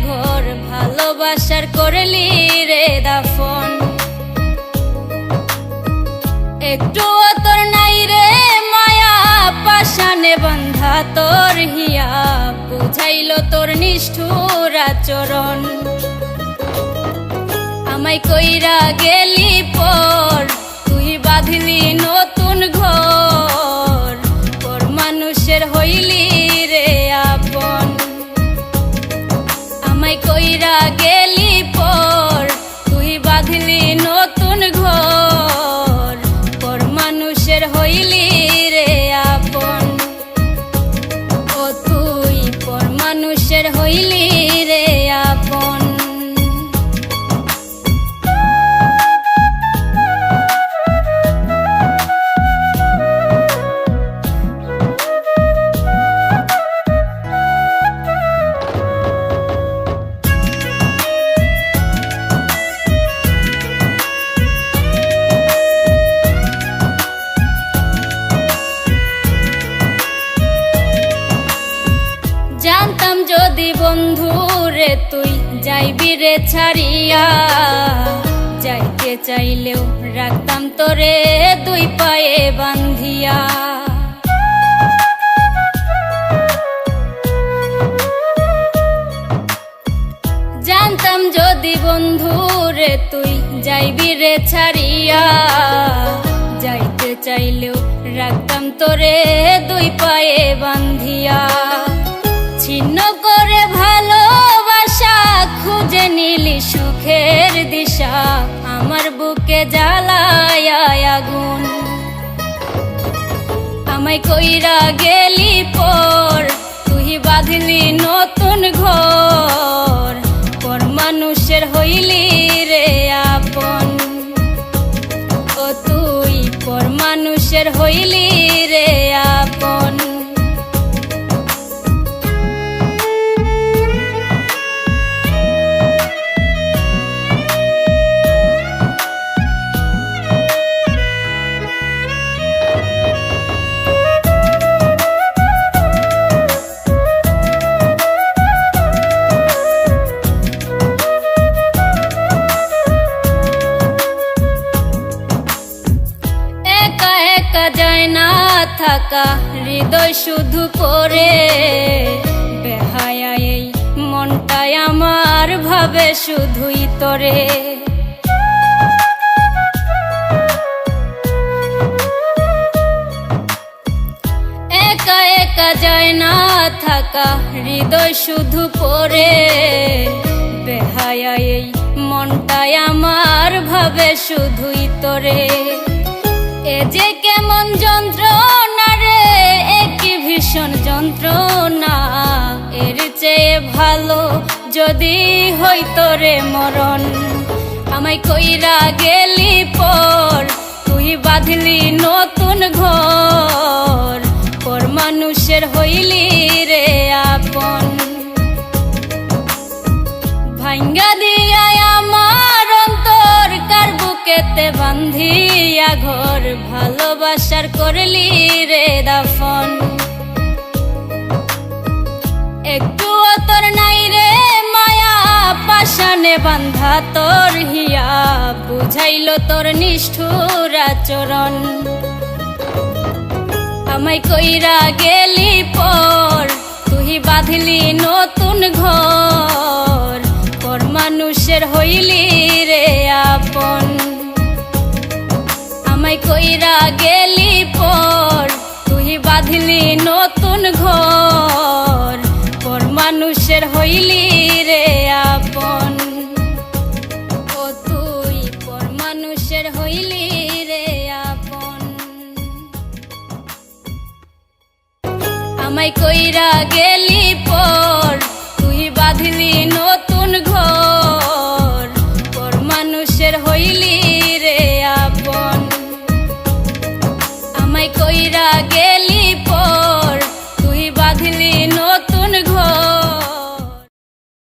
ঘর ভালোবাসার করলি রে দাফন। একটুও তোর নাই রে মায়া পাশানে বন্ধা তোর হিয়া, বুঝাইল তোর নিষ্ঠুর আচরণ। আমায় কইরা গেলি পর তুই বাঁধলি নতুন ঘর, পর মানুষের হইলি রে আপন। আমায় কইরা গেলি পর তুই বাঁধলি নতুন ঘর, পর মানুষের হইলি রে আপন। ও তুই পর মানুষের হইলি রে আপন। জানতাম যদি বন্ধু রে তুই যাইবি রে ছাড়িয়া, যাইতে চাইলেও রাখতাম তোরে দুই পায়ে বান্ধিয়া। জানতাম যদি বন্ধু রে তুই যাইবি রে ছাড়িয়া, যাইতে চাইলেও রাখতাম তোরে দুই পায়ে বান্ধিয়া। ছিন্ন করে ভালোবাসা খুঁজে নিলি সুখের দিশা, আমার বুকে জ্বালায় আগুন। আমায় কইরা গেলি পর তুই বাঁধলি নতুন ঘর, পর মানুষের হইলি রে আপন। ও তুই পর মানুষের হইলি রে আপন। যায় না থাকা হৃদয় শুধু পড়ে, বেহায়া এই মনটাই আমার ভাবে শুধুই তোরে। একা একা যায় না থাকা হৃদয় শুধু পড়ে, বেহায়া এই মনটাই আমার ভাবে শুধুই তোরে। এ যে কেমন যন্ত্রণা রে, একই ভীষণ যন্ত্রণা, এর চেয়ে ভালো যদি হইতো রে মরণ। আমায় কইরা গেলি পর তুই বাঁধলি নতুন ঘর, পর মানুষের হইলি রে আপন। ভাঙ্গা দিয়া আমার অন্তর কার বুকেতে বান্ধিয়া ঘর ভালোবাসার করলি রে দাফন। একটুও তোর নাই রে মায়া পাশানে বান্ধা তোর হিয়া, বুঝাইল তোর নিষ্ঠুর আচরণ। আমায় কইরা গেলি পর তুই বাঁধলি নতুন ঘর, পর মানুষের হইলি রে আপন। আমায় কইরা গেলি পর তুই বাঁধলি নতুন ঘর, পর মানুষের হইলি রে আপন। ও তুই পর মানুষের হইলি রে আপন। আমায় কইরা গেলি পর তুই বাঁধলি নতুন ঘর, পর মানুষের হইলি রে আপন। আমায় কইরা গেলি